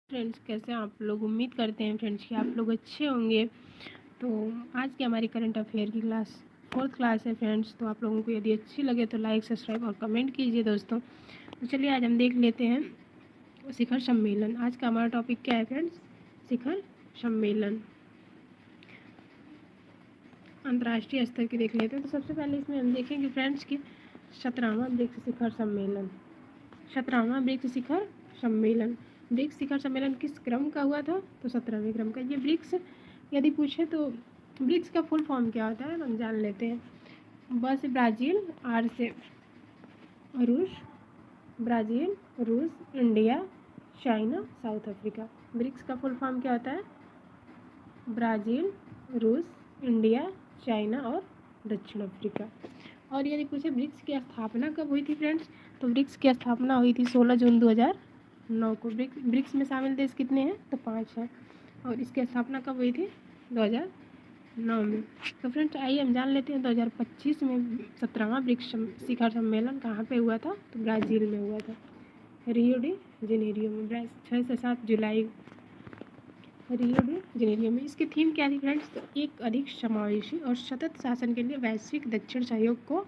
Friends, कैसे हैं आप लोग। उम्मीद करते हैं फ्रेंड्स कि आप लोग अच्छे होंगे। तो आज की हमारी करंट अफेयर की क्लास 4th क्लास है फ्रेंड्स। तो आप लोगों को यदि अच्छी लगे तो लाइक सब्सक्राइब और कमेंट कीजिए दोस्तों। तो चलिए आज हम देख लेते हैं शिखर सम्मेलन। आज का हमारा टॉपिक क्या है फ्रेंड्स? शिखर सम्मेलन अंतर्राष्ट्रीय स्तर की देख लेते हैं। तो सबसे पहले इसमें हम देखेंगे फ्रेंड्स कि 17वां ब्रिक्स शिखर सम्मेलन। 17वां ब्रिक्स शिखर सम्मेलन। ब्रिक्स शिखर सम्मेलन किस क्रम का हुआ था? तो 17वें क्रम का। ये ब्रिक्स यदि पूछे तो ब्रिक्स का फुल फॉर्म क्या होता है हम जान लेते हैं। ब से ब्राज़ील, आर से रूस, ब्राज़ील, रूस, India, China, South Africa. BRICS का फुल फॉर्म क्या होता है? ब्राज़ील, रूस, इंडिया, चाइना और दक्षिण अफ्रीका। और यदि पूछे ब्रिक्स की स्थापना कब हुई थी फ्रेंड्स? तो ब्रिक्स की स्थापना हुई थी 16 जून 2009 को। ब्रिक्स में शामिल देश कितने हैं? तो 5 हैं। और इसकी स्थापना कब हुई थी? 2009 में। तो फ्रेंड्स आइए हम जान लेते हैं 2025 में 17वां ब्रिक्स शिखर सम्मेलन कहाँ पे हुआ था? तो ब्राज़ील में हुआ था, रियो डी जेनेरियो में। 6 से 7 जुलाई रियो डी जेनेरियो में। इसकी थीम क्या थी फ्रेंड्स? तो एक अधिक समावेशी और सतत शासन के लिए वैश्विक दक्षिण सहयोग को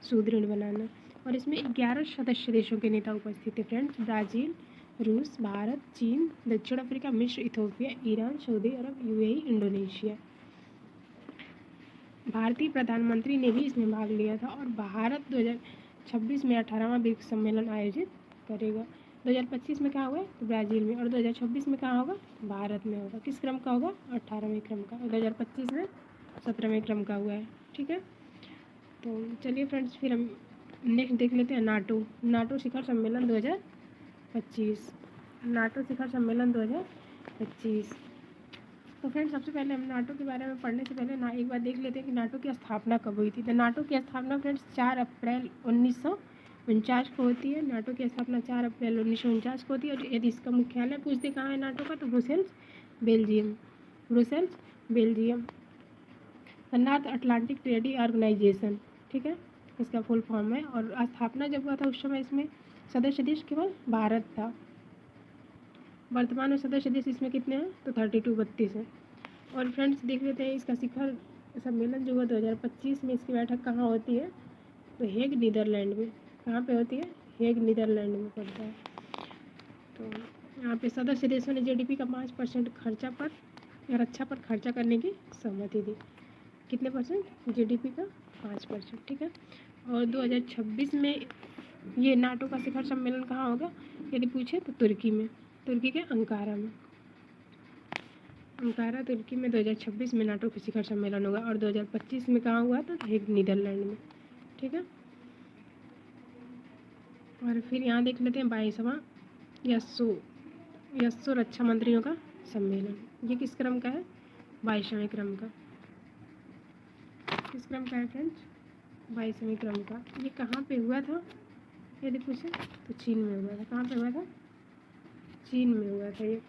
सुदृढ़ बनाना। और इसमें 11 सदस्य देशों के नेता उपस्थित थे फ्रेंड्स। ब्राज़ील, रूस, भारत, चीन, दक्षिण अफ्रीका, मिस्र, इथोपिया, ईरान, सऊदी अरब, यूएई, इंडोनेशिया। भारतीय प्रधानमंत्री ने भी इसमें भाग लिया था। और भारत 2026 में 18वां ब्रिक्स सम्मेलन आयोजित करेगा। 2025 में कहाँ होगा? तो ब्राज़ील में। और 2026 में कहाँ होगा? भारत में होगा। किस क्रम का होगा? 18वें क्रम का। और 2025 में 17वें क्रम का हुआ है। ठीक है, तो चलिए फ्रेंड्स फिर हम नेक्स्ट देख लेते हैं नाटो शिखर सम्मेलन 2025। नाटो शिखर सम्मेलन 2025। तो फ्रेंड्स सबसे पहले हम नाटो के बारे में पढ़ने से पहले एक बार देख लेते हैं कि नाटो की स्थापना कब हुई थी। तो नाटो की स्थापना फ्रेंड्स 4 अप्रैल 1949 को होती है। नाटो की स्थापना 4 अप्रैल 1949 को होती है। और यदि इसका मुख्यालय पूछते कहाँ है नाटो का? तो Brussels, Belgium. North Atlantic treaty organization, ठीक है, इसका फुल फॉर्म है। और स्थापना जब हुआ था उस समय इसमें सदस्य देश केवल भारत था। वर्तमान में सदस्य देश इसमें कितने हैं? तो 32 हैं। और फ्रेंड्स देख लेते हैं इसका शिखर सम्मेलन जो हुआ 2025 में, इसकी बैठक कहाँ होती है? तो हेग, नीदरलैंड में। कहाँ पे होती है? हेग, नीदरलैंड में पड़ता है। तो यहाँ पे सदस्य देशों ने जीडीपी का 5% खर्चा पर रक्षा पर खर्चा करने की सहमति दी। कितने परसेंट? जीडीपी का 5%, ठीक है। और 2026 में ये नाटो का शिखर सम्मेलन कहाँ होगा यदि पूछे? तो तुर्की में, तुर्की के अंकारा में। तुर्की में 2026 में नाटो का शिखर सम्मेलन होगा। और 2025 में कहाँ हुआ था? हेग, नीदरलैंड में, ठीक है। और फिर यहाँ देख लेते हैं 22वां यस्सो रक्षा मंत्रियों का सम्मेलन। ये किस क्रम का है? 22वें क्रम का। किस क्रम का है फ्रेंड्स? 22वें क्रम का। ये कहाँ पे हुआ था यदि पूछे? तो चीन में हुआ था। कहाँ पे हुआ था? चीन में हुआ था ये।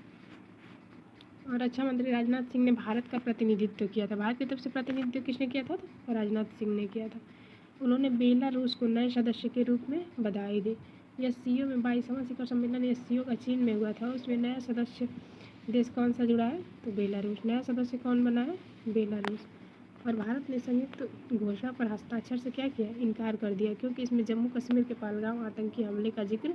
और रक्षा मंत्री राजनाथ सिंह ने भारत का प्रतिनिधित्व किया था। भारत की तरफ से प्रतिनिधित्व किसने किया था? तो राजनाथ सिंह ने किया था। उन्होंने बेलारूस को नए सदस्य के रूप में बधाई दी। एससीओ में 22वां शिखर सम्मेलन एससीओ का चीन में हुआ था। उसमें नया सदस्य देश कौन सा जुड़ा है? तो बेलारूस। नया सदस्य कौन बना है? बेलारूस। और भारत ने संयुक्त घोषणा पर हस्ताक्षर से क्या किया? इनकार कर दिया, क्योंकि इसमें जम्मू कश्मीर के पहलगाम आतंकी हमले का जिक्र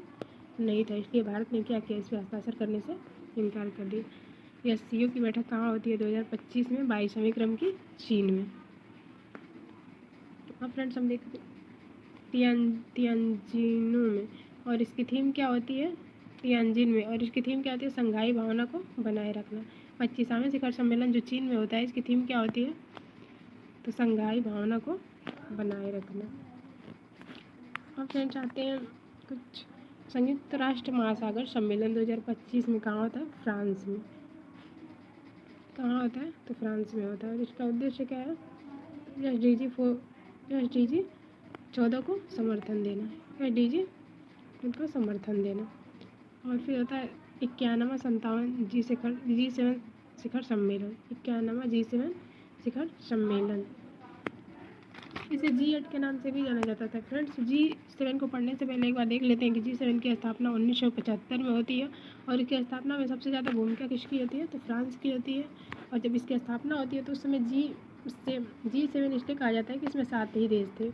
नहीं था। इसलिए भारत ने क्या किया? इस पर हस्ताक्षर करने से इनकार कर दिया। एससीओ की बैठक कहाँ होती है 2025 में? 22वें क्रम की, चीन में। अब फ्रेंड्स हम देखते तियानजिनो में। और इसकी थीम क्या होती है? तियानजिन में। और इसकी थीम क्या होती है? संघाई भावना को बनाए रखना। 25वां शिखर सम्मेलन जो चीन में होता है, इसकी थीम क्या होती है? तो संघाई भावना को बनाए रखना। अब फ्रेंड्स आते हैं कुछ संयुक्त राष्ट्र महासागर सम्मेलन 2025 में कहाँ होता है? फ्रांस में। कहाँ होता है? तो फ्रांस में होता है। इसका उद्देश्य क्या है? एसडीजी 14 को समर्थन देना। एसडीजी उनको समर्थन देना। और फिर होता है 51वां 57 G7 शिखर सम्मेलन। 51वां G7 शिखर सम्मेलन। इसे G8 के नाम से भी जाना जाता था। फ्रेंड्स, G7 को पढ़ने से पहले एक बार देख लेते हैं कि G7 की स्थापना 1975 में होती है और इसकी स्थापना में सबसे ज़्यादा भूमिका किसकी होती है, तो फ्रांस की होती है। और जब इसकी स्थापना होती है तो उस समय G7 इसलिए कहा जाता है कि इसमें 7 ही देश थे।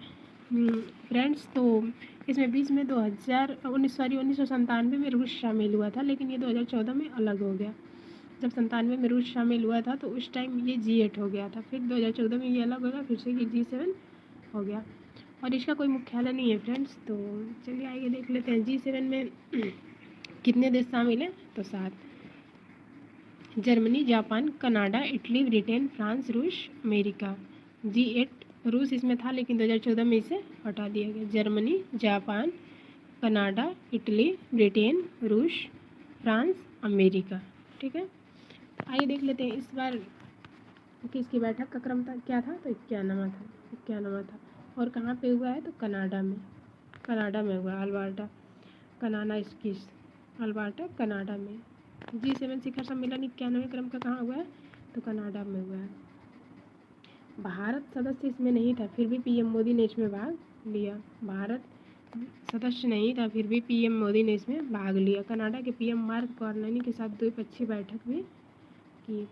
फ्रेंड्स, तो इसमें बीच में 1997 में रूस शामिल हुआ था, लेकिन ये 2014 में अलग हो गया। जब 97 में रूस शामिल हुआ था तो उस टाइम ये G8 हो गया था, फिर 2014 में ये अलग हो गया, फिर से ये G7 हो गया। और इसका कोई मुख्यालय नहीं है फ्रेंड्स। तो चलिए आगे देख लेते हैं G7 में कितने देश शामिल हैं, तो 7। Germany, Japan, Canada, Italy, Britain, France, रूस, अमेरिका। G8 रूस इसमें था, लेकिन 2014 में इसे हटा दिया गया। Germany, Japan, Canada, Italy, Britain, रूस, फ्रांस, अमेरिका। ठीक है, आइए देख लेते हैं इस बार किसकी बैठक का क्रम था, क्या था, तो 91वां था। और कहाँ पे हुआ है, तो कनाडा में हुआ, अल्बर्टा कनाडा में। G7 शिखर सम्मेलन 91वें क्रम का कहाँ हुआ है, तो कनाडा में हुआ है। भारत सदस्य इसमें नहीं था, फिर भी पीएम मोदी ने इसमें भाग लिया। भारत सदस्य नहीं था, फिर भी पीएम मोदी ने इसमें भाग लिया। कनाडा के पीएम मार्क कार्नेगी के साथ द्विपक्षीय बैठक भी की।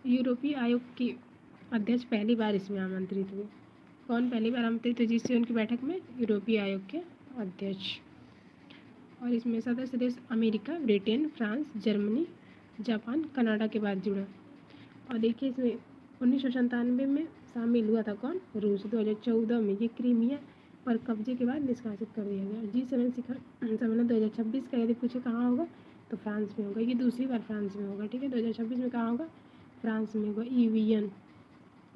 यूरोपीय आयोग की अध्यक्ष पहली बार इसमें आमंत्रित हुए। कौन पहली बार आमंत्रित हुए G7 की बैठक में, यूरोपीय आयोग के अध्यक्ष। और इसमें सदस्य देश America, Britain, France, Germany, Japan, Canada के बाद जुड़ा। और देखिए इसमें 1997 में शामिल हुआ था कौन, रूस। 2014 में ये क्रीमिया पर कब्जे के बाद निष्कासित कर दिया गया। G7 शिखर सम्मेलन 2026 का यदि पूछे कहाँ होगा, तो फ्रांस में होगा। ये दूसरी बार फ्रांस में होगा। ठीक है, 2026 में कहाँ होगा, फ्रांस में होगा। ईवियन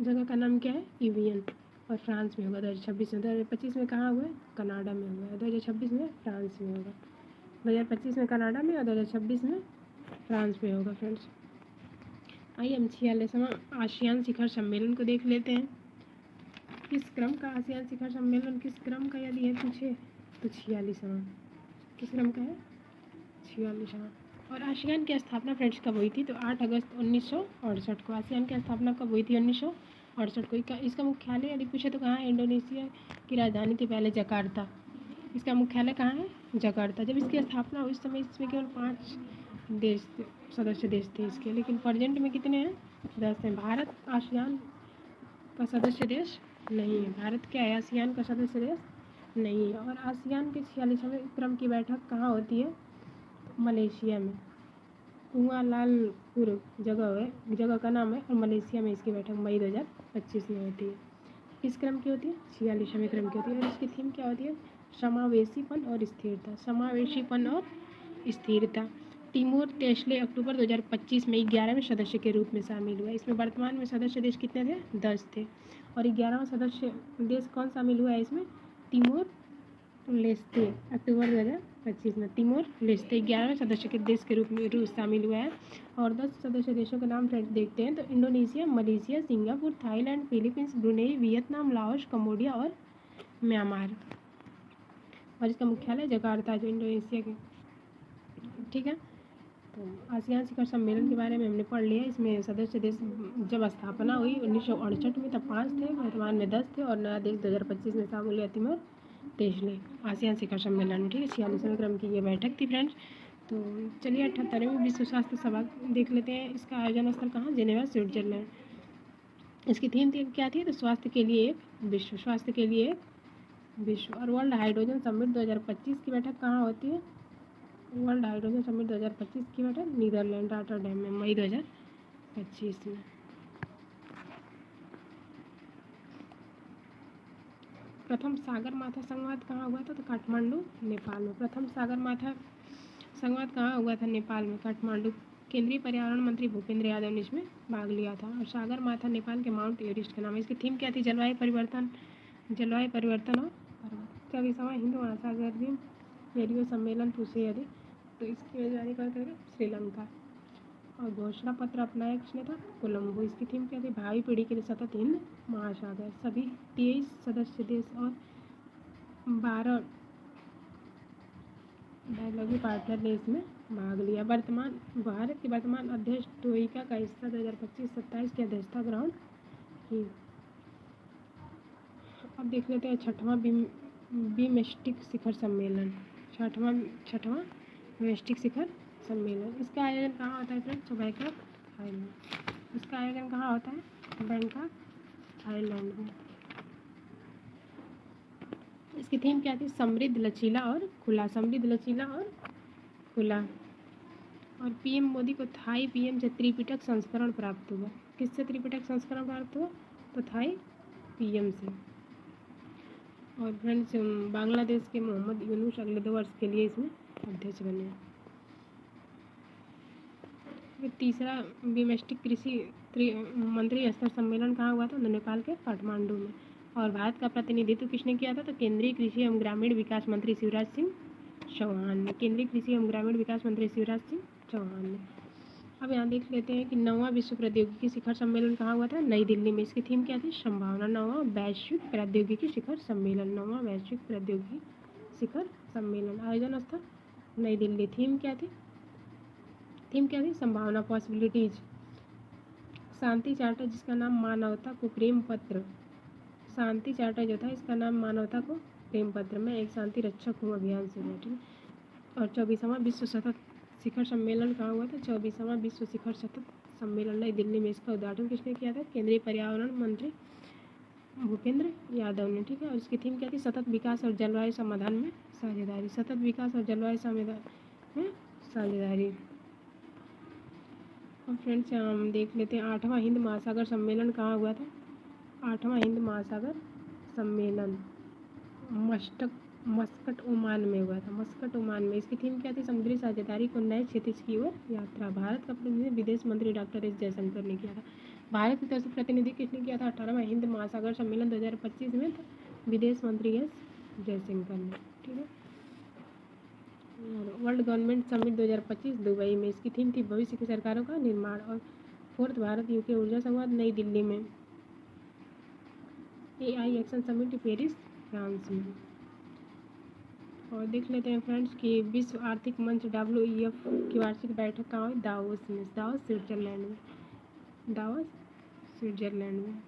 जगह का नाम क्या है, ईवियन, और फ्रांस में होगा 2026 में। 2025 में कहाँ हुआ है, कनाडा में हुआ है। 2026 में फ्रांस में होगा। 2025 में कनाडा में और 2026 में फ्रांस में होगा। फ्रेंड्स, आइए हम 46वां आसियान शिखर सम्मेलन को देख लेते हैं। किस क्रम का आसियान शिखर सम्मेलन, किस क्रम का यदि है पूछे, तो 46वां। किस क्रम का है, 46वां। और आसियान की स्थापना फ्रेंड्स कब हुई थी, तो 8 अगस्त 1968 को। आसियान की स्थापना कब हुई थी, 1968 को। इसका मुख्यालय यदि पूछे तो कहाँ है, इंडोनेशिया की राजधानी थी पहले जकार्ता। इसका मुख्यालय कहाँ है, जकार्ता। जब इसकी स्थापना हुई उस समय इसमें केवल 5 देश सदस्य देश थे इसके, लेकिन प्रेजेंट में कितने हैं, 10 हैं। भारत आसियान का सदस्य देश नहीं है। भारत क्या है, आसियान का सदस्य देश नहीं है। और आसियान के 46वें क्रम की बैठक कहाँ होती है, मलेशिया में। कुआलालंपुर जगह का नाम है, और मलेशिया में इसकी बैठक मई 2025 में होती है। किस क्रम की होती है, 46वें क्रम की होती है। और इसकी थीम क्या होती है, समावेशीपन और स्थिरता। तिमोर टेस्ले अक्टूबर 2025 में 11वें सदस्य के रूप में शामिल हुआ। इसमें वर्तमान में सदस्य देश कितने थे, 10 थे। और 11वां सदस्य देश कौन शामिल हुआ है इसमें, तिमोर लेस्ते। अक्टूबर 2025 में तिमोर लेस्ते 11वें सदस्य के देश के रूप में रूस शामिल हुआ है। और 10 सदस्य देशों के नाम फ्रेंड्स देखते हैं, तो Indonesia, Malaysia, Singapore, Thailand, Philippines, Brunei, Vietnam, Laos, Cambodia और म्यांमार। और इसका मुख्यालय जकार्ता जो इंडोनेशिया के। ठीक है, तो आसियान शिखर सम्मेलन के बारे में हमने पढ़ लिया। इसमें सदस्य देश जब स्थापना हुई 1968 में तब 5 थे, वर्तमान में 10 थे। और नया देश 2025 में शामिल हुआ तिमोर टेस्ले आसियान शिखर सम्मेलन में। ठीक है, 46वें क्रम की ये बैठक थी फ्रेंड्स। तो चलिए 78वें विश्व स्वास्थ्य सभा देख लेते हैं। इसका आयोजन स्थल कहाँ, जेनेवा, स्विट्जरलैंड। इसकी थीम क्या थी, तो स्वास्थ्य के लिए एक विश्व, स्वास्थ्य के लिए एक विश्व। और वर्ल्ड हाइड्रोजन समिट 2025 की बैठक कहाँ होती है, वर्ल्ड हाइड्रोजन समिट 2025 की बैठक नीदरलैंड रॉटरडैम में मई 2025 में। प्रथम सागरमाथा संवाद कहाँ हुआ था, तो काठमांडू, नेपाल में। प्रथम सागरमाथा संवाद कहाँ हुआ था, नेपाल में, काठमांडू। केंद्रीय पर्यावरण मंत्री भूपेंद्र यादव ने इसमें भाग लिया था। और सागरमाथा नेपाल के माउंट एवरेस्ट का नाम है। इसकी थीम क्या थी, जलवायु परिवर्तन और पर्वत का विषय हिंद महासागरीय रेडियो सम्मेलन पूछे यदि, तो इसकी मेजबानी कौन करेगा, श्रीलंका। और घोषणा पत्र अपनाया किसने था, कोलंबो। इसकी थीम क्या थी, भावी पीढ़ी के लिए सतत हिंद महासागर। सभी 23 सदस्य देश और 12 डायलॉगी पार्टनर ने इसमें भाग लिया। भारत के वर्तमान अध्यक्ष ट्रोइका का हिस्सा 2025-27 की अध्यक्षता ग्रहण की। अब देख लेते हैं छठवां बीमस्टिक शिखर सम्मेलन। छठवां बीमस्टिक शिखर सम्मेलन, इसका आयोजन कहाँ होता है फ्रेंड्स? Bangkok, Thailand. इसका आयोजन कहाँ होता है? बैंकॉक, थाईलैंड में। इसकी थीम क्या थी? समृद्ध, लचीला और खुला। समृद्ध, लचीला और खुला। और पीएम मोदी को थाई पीएम से त्रिपिटक संस्करण प्राप्त हुआ। किससे त्रिपिटक संस्करण प्राप्त हुआ? तो थाई पीएम से। और फ्रेंड्स बांग्लादेश के मोहम्मद यूनुस अगले 2 वर्ष के लिए इसमें अध्यक्ष बने। फिर तीसरा बीमस्टिक कृषि मंत्री स्तर सम्मेलन कहाँ हुआ था? नेपाल के काठमांडू में। और भारत का प्रतिनिधित्व किसने किया था? तो केंद्रीय कृषि एवं ग्रामीण विकास मंत्री शिवराज सिंह चौहान ने। केंद्रीय कृषि एवं ग्रामीण विकास मंत्री शिवराज सिंह चौहान ने। अब यहाँ देख लेते हैं कि 9वां विश्व प्रौद्योगिकी शिखर सम्मेलन कहाँ हुआ था? नई दिल्ली में। इसकी थीम क्या थी? संभावना। 9वां वैश्विक प्रौद्योगिकी शिखर सम्मेलन। 9वां वैश्विक प्रौद्योगिकी शिखर सम्मेलन, आयोजन स्थल नई दिल्ली। थीम क्या थी? संभावना, पॉसिबिलिटीज। शांति चार्टर जिसका नाम मानवता को प्रेम पत्र, शांति चार्टर जो था इसका नाम मानवता को प्रेम पत्र, मैं एक शांति रक्षक हूँ अभियान से हुआ। ठीक। और 24वां विश्व सतत शिखर सम्मेलन कहाँ हुआ था? 24वां विश्व शिखर सतत सम्मेलन नई दिल्ली में। इसका उद्घाटन किसने किया था? केंद्रीय पर्यावरण मंत्री भूपेंद्र यादव ने। ठीक है। और इसकी थीम क्या थी? सतत विकास और जलवायु समाधान में साझेदारी। सतत विकास और जलवायु समाधान में साझेदारी। और फ्रेंड्स हम देख लेते हैं 8वां हिंद महासागर सम्मेलन कहाँ हुआ था? 8वां हिंद महासागर सम्मेलन मस्कट ओमान में हुआ था। मस्कट ओमान में। इसकी थीम क्या थी? समुद्री साझेदारी को नए क्षितिज की ओर यात्रा। भारत का प्रतिनिधि विदेश मंत्री डॉक्टर एस जयशंकर ने किया था। भारत की तरफ से प्रतिनिधि किसने किया था 18वां हिंद महासागर सम्मेलन 2025 में? तो विदेश मंत्री एस जयशंकर ने। ठीक है। वर्ल्ड गवर्नमेंट समिट 2025 दुबई में। इसकी थीम थी भविष्य की सरकारों का निर्माण। और 4th भारत यूके ऊर्जा संवाद नई दिल्ली में। AI action summit Paris France में। और देख लेते हैं फ्रेंड्स कि विश्व आर्थिक मंच WEF की वार्षिक बैठक कहाँ हुई? दावोस में। दावोस स्विट्जरलैंड में। दावोस स्विट्जरलैंड में।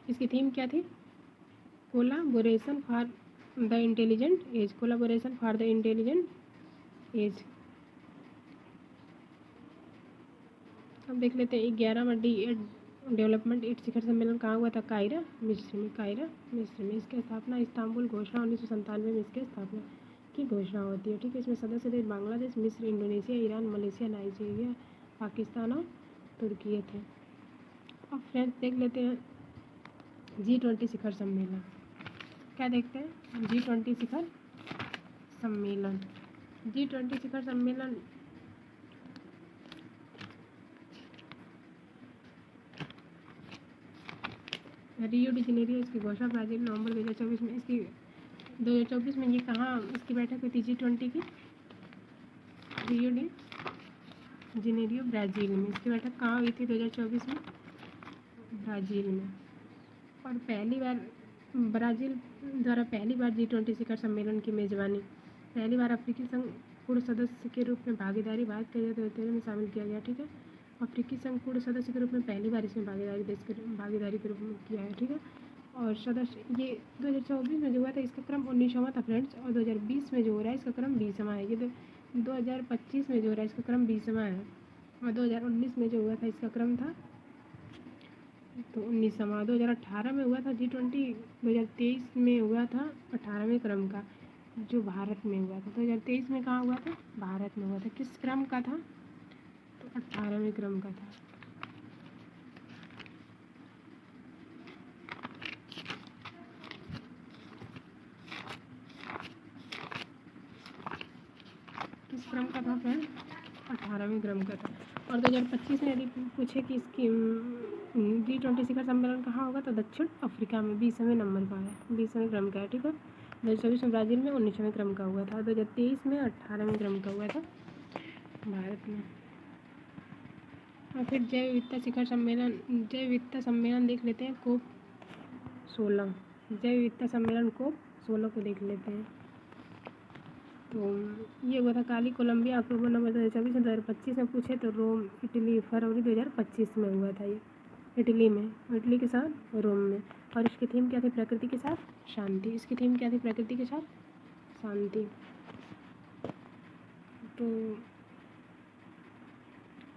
इसकी थीम क्या थी? Collaboration for the intelligent age. Collaboration for the intelligent age. अब देख लेते हैं 11वां डेवलपमेंट 8 शिखर सम्मेलन कहाँ हुआ था? कायरा मिस्र में। कायरा मिस्र में। इसकी स्थापना इस्तांबुल घोषणा 1997 में इसकी स्थापना की घोषणा होती है। ठीक है। इसमें सदस्य देश बांग्लादेश, मिस्र, Indonesia, Iran, Malaysia, Nigeria, Pakistan और तुर्की थे। अब फ्रेंड्स देख लेते हैं G20 शिखर सम्मेलन। क्या देखते हैं? G20 शिखर सम्मेलन। G20 शिखर सम्मेलन रियो डी जेनेरियो। इसकी घोषणा ब्राज़ील नवंबर 2024 में। इसकी 2024 में ये कहाँ इसकी बैठक हुई थी G20 की? रियो डी जेनेरियो ब्राज़ील में। इसकी बैठक कहाँ हुई थी 2024 में? ब्राज़ील में। और पहली बार ब्राज़ील द्वारा पहली बार G20 शिखर सम्मेलन की मेज़बानी। पहली बार अफ्रीकी संघ पूर्ण सदस्य के रूप में भागीदारी भारत के 2013 में शामिल किया गया। ठीक है। अफ्रीकी संघ पूर्ण सदस्य के रूप में पहली बार इसमें भागीदारी के रूप में किया है। ठीक है। और सदस्य ये 2024 में जो हुआ था इसका क्रम 19वां था फ्रेंड्स। और 2020 में जो हो रहा है इसका क्रम 20वां है। ये 2025 में जो हो रहा है इसका क्रम 20वां है। और 2019 में जो हुआ था इसका क्रम था तो 19वां। 2018 में हुआ था G20। 2023 में हुआ था 18वें क्रम का जो भारत में हुआ था। 2023 में कहाँ हुआ था? भारत में हुआ था। किस क्रम का था? तो 18वें क्रम का था। किस क्रम का था फ्रेंड? 18वें क्रम का था। और 2025 में यदि पूछे कि इसकी G20 शिखर सम्मेलन कहाँ होगा तो दक्षिण अफ्रीका में 20वें नंबर का है, 20वें क्रम का है। ठीक है। 2024 में ब्राज़ील में 19वें क्रम का हुआ था। 2023 में 18वें क्रम का हुआ था भारत में। और फिर जैव विविधता शिखर सम्मेलन, जैव विविधता सम्मेलन देख लेते हैं COP 16। जैव विविधता सम्मेलन COP 16 को देख लेते हैं। तो ये हुआ था काली कोलंबिया अक्टूबर नवंबर 2024 में। 2025 में पूछे तो रोम इटली फरवरी 2025 में हुआ था ये। इटली में, इटली के साथ रोम में। और इसकी थीम क्या थी? प्रकृति के साथ शांति। इसकी थीम क्या थी? प्रकृति के साथ शांति। तो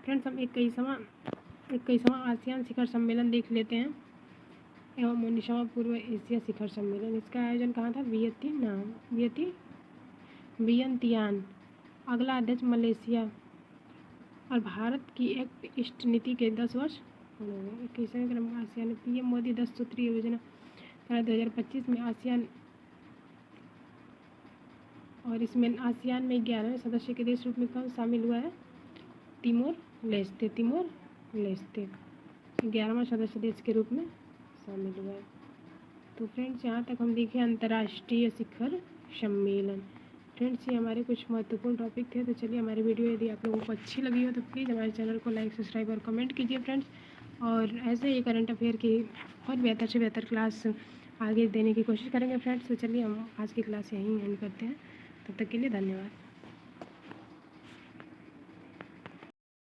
फ्रेंड्स हम 21वां आसियान शिखर सम्मेलन देख लेते हैं एवं 19वां पूर्व एशिया शिखर सम्मेलन। इसका आयोजन कहाँ था? वियंतियान। अगला अध्यक्ष मलेशिया। और भारत की एक्ट ईस्ट नीति के 10 वर्ष पूरे हुए। 21वें क्रम आसियान पीएम मोदी 10 सूत्रीय योजना 2025 में आसियान, और इसमें आसियान में 11वें सदस्य के देश रूप में कौन शामिल हुआ है? Timor Leste. 11वां सदस्य देश के रूप में शामिल हुआ है। तो फ्रेंड्स यहाँ तक हम देखें अंतर्राष्ट्रीय शिखर सम्मेलन। फ्रेंड्स ये हमारे कुछ महत्वपूर्ण टॉपिक थे। तो चलिए हमारी वीडियो यदि आप लोगों को अच्छी लगी हो तो प्लीज़ हमारे चैनल को लाइक, सब्सक्राइब और कमेंट कीजिए फ्रेंड्स। और ऐसे ही करंट अफेयर की और बेहतर से बेहतर क्लास आगे देने की कोशिश करेंगे फ्रेंड्स। तो चलिए हम आज की क्लास यहीं एंड करते हैं। तब तक के लिए धन्यवाद।